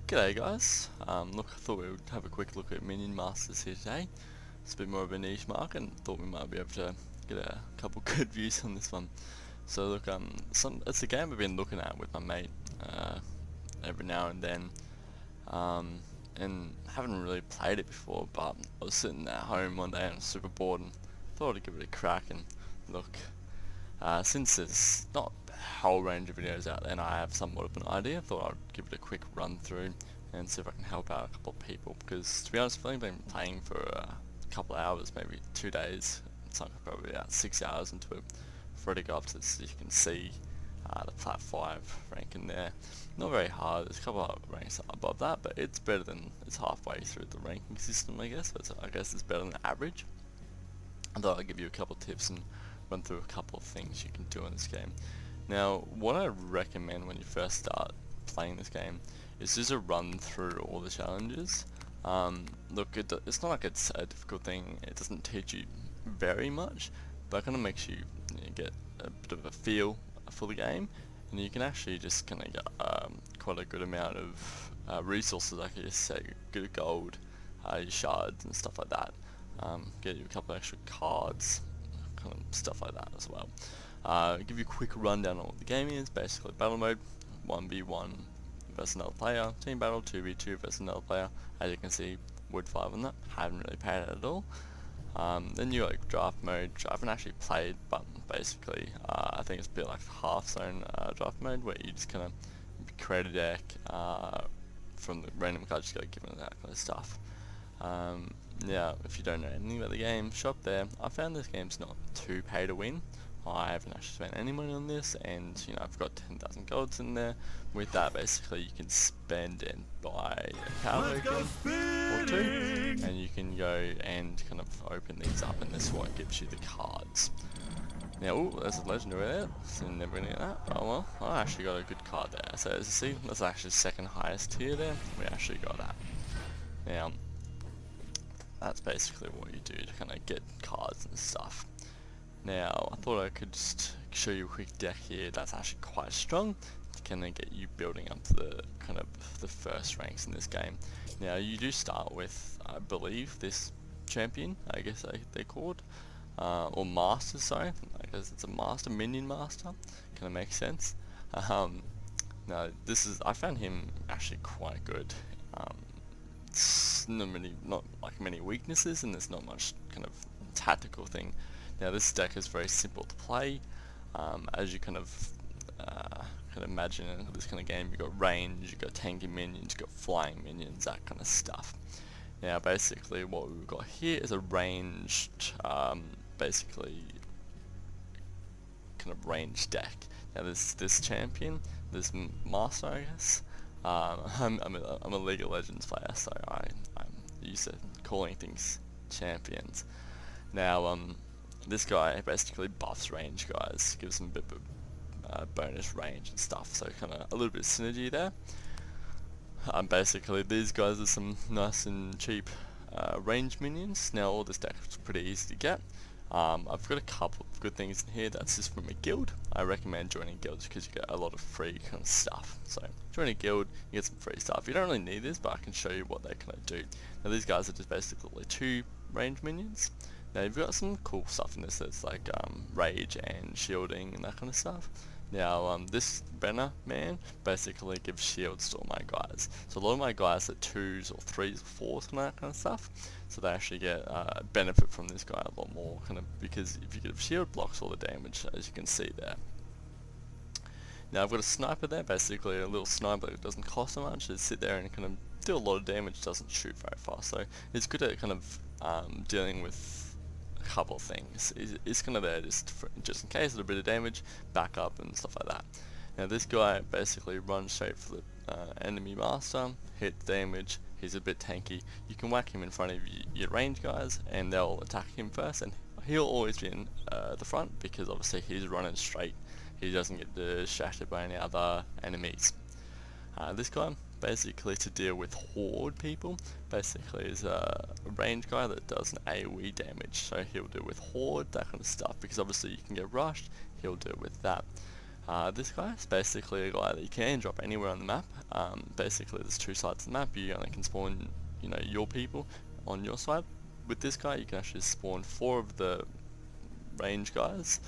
G'day guys, look, I thought we would have a quick look at Minion Masters here today. It's a bit more of a niche market and thought we might be able to get a couple good views on this one. So look, it's a game I've been looking at with my mate every now and then, and haven't really played it before, but I was sitting at home one day and I was super bored and thought I'd give it a crack. And look, since there's not a whole range of videos out there and I have somewhat of an idea, I thought I'd give it a quick run through and see if I can help out a couple of people, because to be honest I've only been playing for a couple of hours, maybe 2 days. It's like probably about 6 hours into it. I've already got up to this, you can see the Plat 5 rank in there. Not very hard, there's a couple of ranks above that, but it's better than, it's halfway through the ranking system I guess, but I guess it's better than average. I thought I'd give you a couple of tips and run through a couple of things you can do in this game. Now, what I recommend when you first start playing this game is just to run through all the challenges. Look, it's not like it's a difficult thing, it doesn't teach you very much, but it kind of makes you, get a bit of a feel for the game, and you can actually just kind of get quite a good amount of resources, like I just say, good gold, your shards and stuff like that. Get you a couple of extra cards, kind of stuff like that as well. Give you a quick rundown on what the game is. Basically, battle mode, 1v1 versus another player, team battle, 2v2 versus another player. As you can see, wood 5 on that. Haven't really played it at all. Then you got like draft mode, which I haven't actually played, but basically, I think it's a bit like Hearthstone draft mode, where you just kind of create a deck from the random cards, just go given that kind of stuff. Yeah, if you don't know anything about the game, shop there. I found this game's not too pay to win. I haven't actually spent any money on this, and I've got 10,000 golds in there. With that, basically you can spend and buy a power token or two, and you can go and kind of open these up, and this is what gives you the cards. Now, ooh, there's a legendary there, so never gonna get that. Oh well, I actually got a good card there. So as you see, that's actually second highest tier there. We actually got that. Now, that's basically what you do to kind of get cards and stuff. Now, I thought I could just show you a quick deck here that's actually quite strong to kind of get you building up to the kind of the first ranks in this game. Now, you do start with, I believe, this champion, I guess they're called, or master, sorry, I guess it's a master, Minion Master, kind of makes sense. Now, I found him actually quite good. Not like many weaknesses, and there's not much kind of tactical thing. Now this deck is very simple to play. As you kind of imagine in this kind of game, you've got range, you've got tanky minions, you've got flying minions, that kind of stuff. Now basically what we've got here is a ranged, basically kind of ranged deck. Now this champion, this master, I guess. I'm a League of Legends player, so I'm used to calling things champions. Now, this guy basically buffs range guys, gives them a bit of bonus range and stuff, so kind of a little bit of synergy there. Basically, these guys are some nice and cheap range minions. Now, all this deck is pretty easy to get. I've got a couple of good things in here. That's just from a guild. I recommend joining guilds because you get a lot of free kind of stuff. So join a guild, you get some free stuff. You don't really need this, but I can show you what they kind of do. Now these guys are just basically 2 range minions. Now you've got some cool stuff in this. That's like rage and shielding and that kind of stuff. Now this banner man basically gives shields to all my guys. So a lot of my guys are 2s or 3s or 4s and that kind of stuff. So they actually get benefit from this guy a lot more, kind of, because if you get a shield, blocks all the damage, as you can see there. Now I've got a sniper there, basically a little sniper that doesn't cost so much. Just sit there and kind of do a lot of damage, doesn't shoot very fast. So it's good at kind of dealing with a couple of things. It's kind of there just in case, a little bit of damage, backup and stuff like that. Now this guy basically runs straight for the enemy master, hit damage. He's a bit tanky. You can whack him in front of your range guys, and they'll attack him first, and he'll always be in the front because obviously he's running straight. He doesn't get distracted by any other enemies. This guy, basically to deal with horde people, basically is a range guy that does an AoE damage. So he'll deal with horde, that kind of stuff, because obviously you can get rushed, he'll deal with that. This guy is basically a guy that you can drop anywhere on the map. Basically there's two sides of the map. You only can spawn, you know, your people on your side. With this guy you can actually spawn 4 of the range guys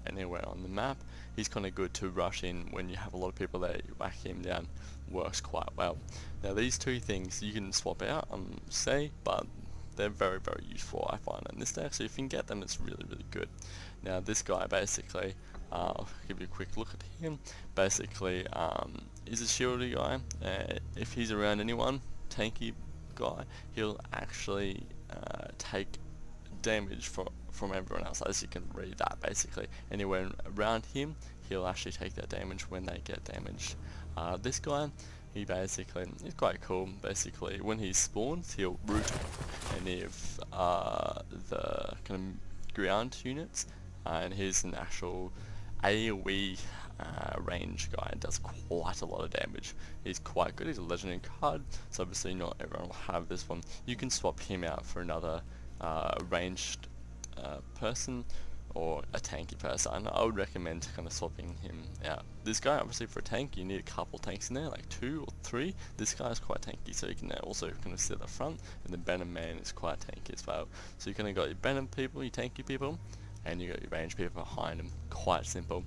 anywhere on the map. He's kind of good to rush in when you have a lot of people there. You whack him down, works quite well. Now these two things you can swap out, say, but they're very useful, I find, in this deck. So if you can get them, it's really good. Now this guy basically, I'll give you a quick look at him. Basically, is a shieldy guy. If he's around anyone, tanky guy, he'll actually take damage from everyone else. As you can read that, basically anywhere around him, he'll actually take that damage when they get damaged. This guy, he basically is quite cool. Basically, when he spawns, he'll root any of the kind of ground units, and he's an actual AoE range guy and does quite a lot of damage. He's quite good. He's a legendary card, so obviously not everyone will have this one. You can swap him out for another ranged person or a tanky person. I would recommend kind of swapping him out. This guy, obviously for a tank, you need a couple tanks in there, like 2 or 3. This guy is quite tanky, so you can also kind of sit at the front, and the Venom man is quite tanky as well. So you kind of got your Venom people, your tanky people, and you got your range people behind them. Quite simple.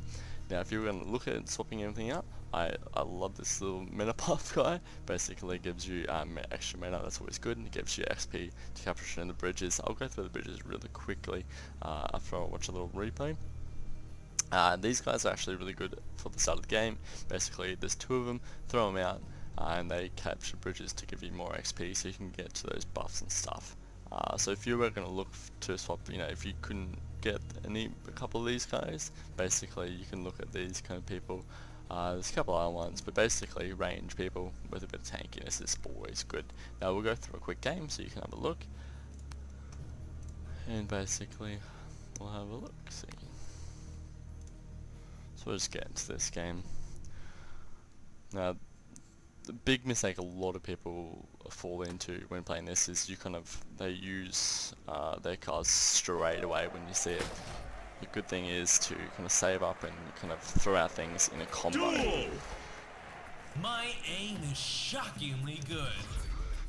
Now if you're going to look at swapping everything out, I love this little mana buff guy. Basically gives you extra mana, that's always good, and it gives you XP to capture in the bridges. I'll go through the bridges really quickly after I watch a little replay. These guys are actually really good for the start of the game. Basically there's 2 of them, throw them out, and they capture bridges to give you more XP so you can get to those buffs and stuff. So if you were going to look to swap, you know, if you couldn't get a couple of these guys, basically you can look at these kind of people. There's a couple other ones, but basically range people with a bit of tankiness is always good. Now we'll go through a quick game so you can have a look, and basically we'll have a look. See, so we'll just get into this game. Now the big mistake a lot of people fall into when playing this is they use their cards straight away when you see it. The good thing is to kind of save up and kind of throw out things in a combo. Duel! My aim is shockingly good.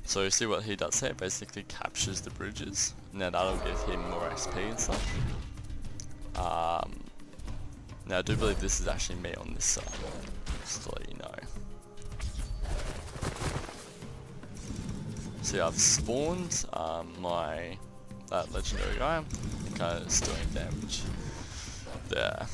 So you see what he does here, basically captures the bridges. Now that'll give him more XP and stuff. Now I do believe this is actually me on this side, just to let you know. See, I've spawned that legendary guy, kind of doing damage there.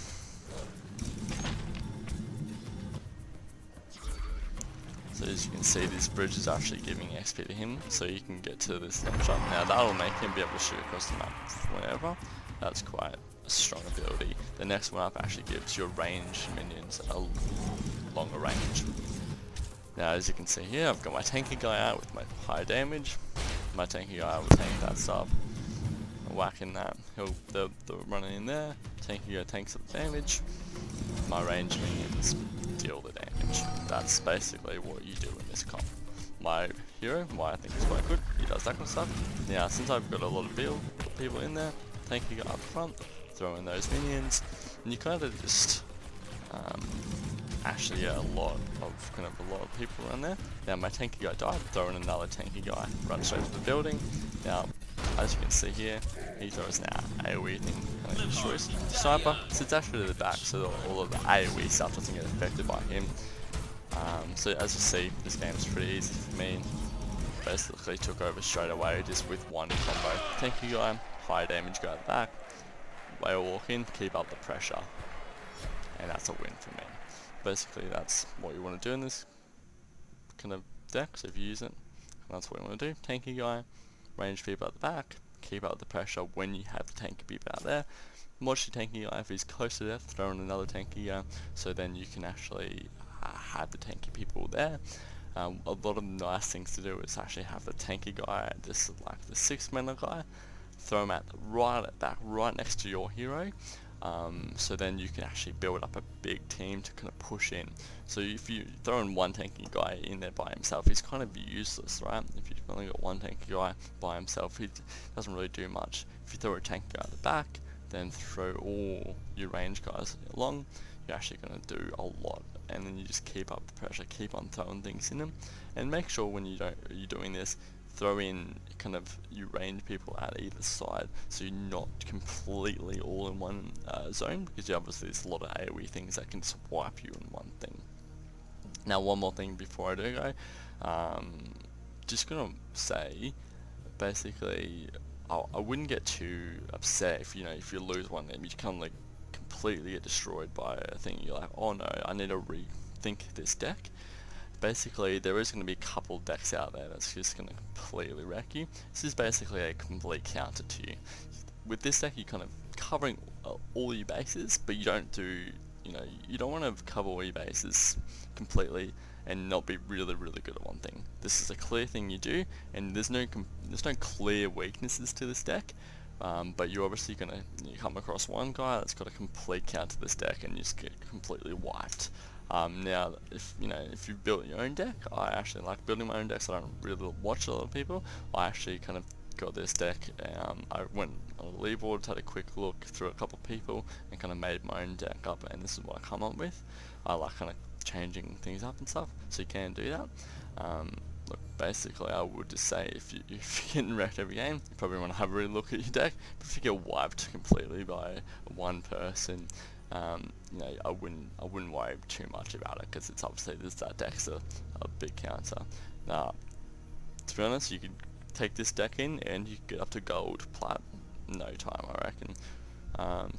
So as you can see, this bridge is actually giving XP to him, so you can get to this shot. Now that'll make him be able to shoot across the map whenever. That's quite a strong ability. The next one up actually gives your range minions a longer range. Now as you can see here, I've got my tanky guy out with my high damage. My tanky guy will tank that stuff. Whacking that, they're running in there. Tanky guy tanks the damage. My range minions deal the damage. That's basically what you do in this comp. My hero, why I think is quite good, he does that kind of stuff. Now since I've got a lot of people in there, tanky guy up front, throw in those minions, and you kind of just actually get a lot of people around there. Now my tanky guy died, throw in another tanky guy, run straight to the building. Now as you can see here, he throws an AoE thing and it destroys the sniper. So it's actually to the back, so all of the AoE stuff doesn't get affected by him. So as you see, this game is pretty easy for me. Basically took over straight away just with one combo. Tanky guy, high damage guy at the back, whale walk in, keep up the pressure, and that's a win for me. Basically that's what you want to do in this kind of deck, so if you use it, that's what you want to do. Tanky guy, range people at the back, keep up the pressure when you have the tanky people out there. Watch your tanky guy, if he's close to death, throw in another tanky guy, so then you can actually have the tanky people there. A lot of nice things to do is actually have the tanky guy, just like the 6 mana guy, throw him right at back, right next to your hero. So then you can actually build up a big team to kind of push in. So if you throw in one tanky guy in there by himself, he's kind of useless, right? If you've only got one tanky guy by himself, he doesn't really do much. If you throw a tanky guy at the back, then throw all your range guys along, you're actually going to do a lot. And then you just keep up the pressure, keep on throwing things in them, and make sure when you're doing this, throw in kind of you range people at either side, so you're not completely all in one zone, because obviously there's a lot of AoE things that can just wipe you in one thing. Now one more thing before I do go, just gonna say, basically, I wouldn't get too upset if if you lose one of them, you kind of like completely get destroyed by a thing. You're like, oh no, I need to rethink this deck. Basically, there is going to be a couple decks out there that's just going to completely wreck you. This is basically a complete counter to you. With this deck, you're kind of covering all your bases, but you don't do, you don't want to cover all your bases completely and not be really good at one thing. This is a clear thing you do, and there's no clear weaknesses to this deck. But you're obviously going to come across one guy that's got a complete counter to this deck, and you just get completely wiped. Now, if you built your own deck, I actually like building my own decks. I don't really watch a lot of people. I actually kind of got this deck. I went on a league board, had a quick look through a couple of people, and kind of made my own deck up. And this is what I come up with. I like kind of changing things up and stuff, so you can do that. Look, basically, I would just say if you're getting wrecked every game, you probably want to have a really look at your deck. But if you get wiped completely by one person, I wouldn't worry too much about it, because it's obviously that deck's a big counter. Now, to be honest, you could take this deck in and you could get up to gold, plat, no time, I reckon.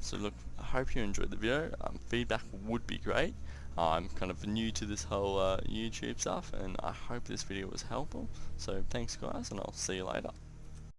So look, I hope you enjoyed the video. Feedback would be great. I'm kind of new to this whole YouTube stuff, and I hope this video was helpful. So thanks guys, and I'll see you later.